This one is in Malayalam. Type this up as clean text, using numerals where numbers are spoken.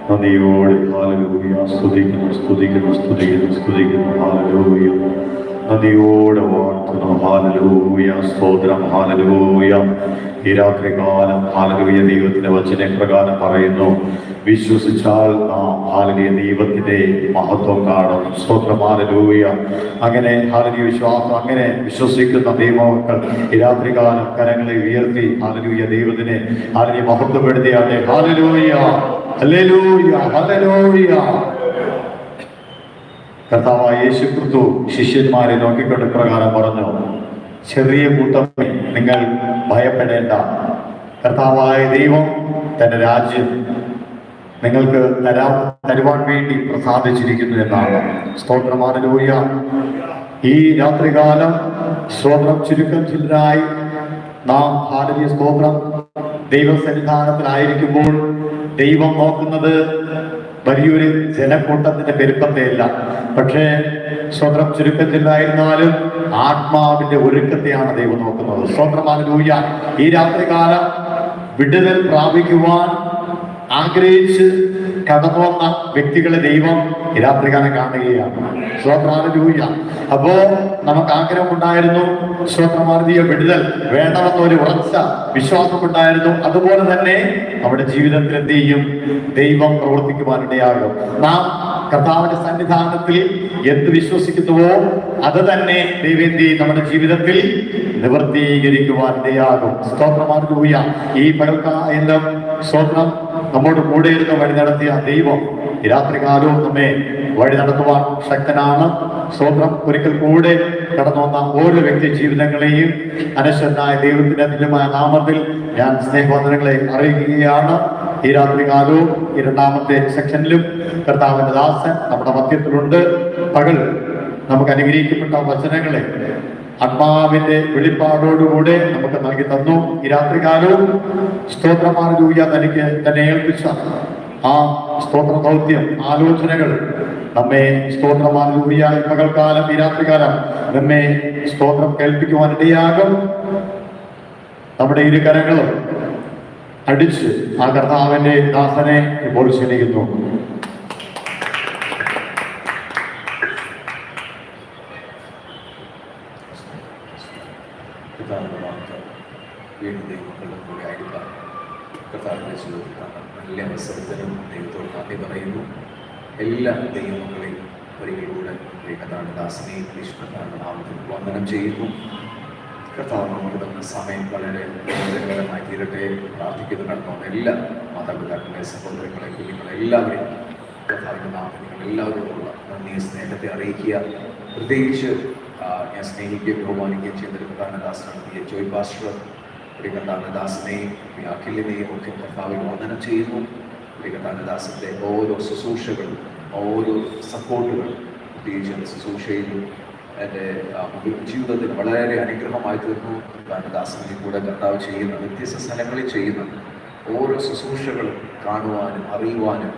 നന്ദിയോടെ ഹല്ലേലൂയ സ്തുതിക്കുന്നു സ്തുതിക്കുന്നു സ്തുതിക്കുന്നു സ്തുതിക്കുന്നു ഹല്ലേലൂയ നന്ദിയോടെ വാഴ്ത്തുന്നു ഹല്ലേലൂയ സ്തോത്രം ഹല്ലേലൂയ. ഈ രാത്രികാലം ഹല്ലേലൂയ ദൈവത്തിന്റെ വചനപ്രകാരം പറയുന്നു, വിശ്വസിച്ചാൽ നാം ഹല്ലേലൂയ ദൈവത്തിന്റെ മഹത്വം കാണും. സ്തോത്രം ഹല്ലേലൂയ. അങ്ങനെ ഹല്ലേലൂയ വിശ്വാസം അങ്ങനെ വിശ്വസിക്കുന്ന ദൈവമക്കൾ ഈ രാത്രികാലം കരങ്ങളെ ഉയർത്തി ഹല്ലേലൂയ ദൈവത്തിനെ ഹല്ലേലൂയ മഹത്വപ്പെടുത്തിയാട്ടെ. ഹല്ലേലൂയ ഹല്ലേലൂയ ഹല്ലേലൂയ. കർത്താവായ യേശുക്രിസ്തു ശിഷ്യന്മാരെ നോക്കിക്കൊണ്ട് പ്രകാരം പറഞ്ഞു, ചെറിയ കൂട്ടമേ നിങ്ങൾ ഭയപ്പെടേണ്ട, കർത്താവായ ദൈവം തന്റെ രാജ്യം നിങ്ങൾക്ക് തരുവാൻ വേണ്ടി പ്രസാദിച്ചിരിക്കുന്നു എന്നാണ്. സ്തോത്രം ഹല്ലേലൂയ. ഈ രാത്രികാലം സ്തോത്രം ചുരുക്കം ചിലരായി നാം ഹല്ലേലൂയ സ്തോത്രം ദൈവസന്നിധാനത്തിലായിരിക്കുമ്പോൾ ദൈവം നോക്കുന്നത് വലിയൊരു ജനക്കൂട്ടത്തിന്റെ പെരുപ്പത്തെയല്ല, പക്ഷേ സ്വന്തം ചുരുക്കത്തിലായിരുന്നാലും ആത്മാവിന്റെ ഒരുക്കത്തെയാണ് ദൈവം നോക്കുന്നത്. സ്വന്തം ഹല്ലേലൂയ. ഈ രാത്രികാലം വിടുതൽ പ്രാപിക്കുവാൻ ആഗ്രഹിച്ച് കടന്നു വന്ന വ്യക്തികളെ ദൈവം ഈ രാത്രികാലം കാണുകയാണ്. സ്വന്തം ഹല്ലേലൂയ. അപ്പോ നമുക്ക് ആഗ്രഹമുണ്ടായിരുന്നു, സ്വന്തമാർദ്ദിയ വിടുതൽ വേണമെന്നൊരു ഉറച്ച വിശ്വാസമുണ്ടായിരുന്നു. അതുപോലെ തന്നെ നമ്മുടെ ജീവിതത്തിൽ എന്ത് ചെയ്യും? ദൈവം പ്രവർത്തിക്കുവാനിടയാകും. നാം കർത്താവിന്റെ സന്നിധാനത്തിൽ എന്ത് വിശ്വസിക്കുന്നുവോ അത് തന്നെ ദൈവം നമ്മുടെ ജീവിതത്തിൽ നിവർത്തീകരിക്കുവാനിടയാകും. സ്തോത്രം ഹല്ലേലൂയ. ഈ പകൽക്കാലം സ്തോത്രം നമ്മോട് കൂടെ ഇരുന്ന് വഴി നടത്തിയ ദൈവം ഈ രാത്രികാലവും നമ്മെ വഴി നടത്തുവാൻ ശക്തനാണ്. സ്തോത്രം. ഒരിക്കൽ കൂടെ കടന്നു വന്ന ഓരോ വ്യക്തി ജീവിതങ്ങളെയും അനശ്വരനായ ദൈവത്തിന്റെ തുല്യമായ നാമത്തിൽ ഞാൻ സ്നേഹവന്ദനങ്ങളെ അറിയിക്കുകയാണ്. ഈ രാത്രികാലവും ഈ രണ്ടാമത്തെ സെക്ഷനിലും കർത്താവിന്റെ ദാസൻ നമ്മുടെ മധ്യത്തിലുണ്ട്. പകൽ നമുക്ക് അനുഗ്രഹിക്കപ്പെട്ട വചനങ്ങളെ ആത്മാവിന്റെ വെളിപ്പാടോടുകൂടെ നമുക്ക് നൽകി തന്നു. ഈ രാത്രികാലവും സ്തോത്രം ഹല്ലേലൂയ തനിക്ക് തന്നെ ഏൽപ്പിച്ച ആ സ്തോത്ര ദൗത്യം ആലോചനകൾ നമ്മെ സ്തോത്രം ഹല്ലേലൂയ പകൽക്കാലം ഈ രാത്രികാലം നമ്മെ സ്തോത്രം കേൾപ്പിക്കുവാനിടയാകും. നമ്മുടെ ഇരു കരങ്ങളും അടിച്ച് ആ കർത്താവിന്റെ ദാസനെ ഇപ്പോൾ ക്ഷണിക്കുന്നു. നല്ല അവസരത്തിനും ദൈവത്തോട് നന്ദി പറയുന്നു. എല്ലാ ദൈവമക്കളെയും ഒരിക്കലൂടെ കർത്താവിന്റെ ദാസനെയും കർത്താവിന്റെ നാമത്തിൽ വന്ദനം ചെയ്യുന്നു. കർത്താവ് നമുക്ക് തന്ന സമയം വളരെ പ്രയോജനകരമായി തീരട്ടെ പ്രാർത്ഥിക്കുന്നു. നടത്തുന്ന എല്ലാ മാതാപിതാക്കളെ, സഹോദരങ്ങളെ, കുഞ്ഞുങ്ങളെ എല്ലാവരെയും കർത്താവിന്റെ നാമത്തിൽ നിങ്ങൾ എല്ലാവരോടുള്ള നന്ദി സ്നേഹത്തെ അറിയിക്കുക. പ്രത്യേകിച്ച് ഞാൻ സ്നേഹിക്കുകയും ബഹുമാനിക്കുകയും ചെയ്യുന്ന കർത്താവിന്റെ ദാസനാണ് ജോയ് പാസ്റ്റർ. കർത്താവിന്റെ ദാസനെയും അഖിലിനെയും ഒക്കെ കർത്താവിൽ വന്ദനം ചെയ്യുന്നു. കർത്താവിന്റെ ദാസന്റെ ഓരോ ശുശ്രൂഷകളും ഓരോ സപ്പോർട്ടുകളും പ്രത്യേകിച്ച് ശുശ്രൂഷയിലും എൻ്റെ ജീവിതത്തിന് വളരെ അനുഗ്രഹമായി തീർന്നു. കർത്താവിന്റെ ദാസനെ കൂടെ കർത്താവ് ചെയ്യുന്ന വ്യത്യസ്ത സ്ഥലങ്ങളിൽ ചെയ്യുന്ന ഓരോ ശുശ്രൂഷകളും കാണുവാനും അറിയുവാനും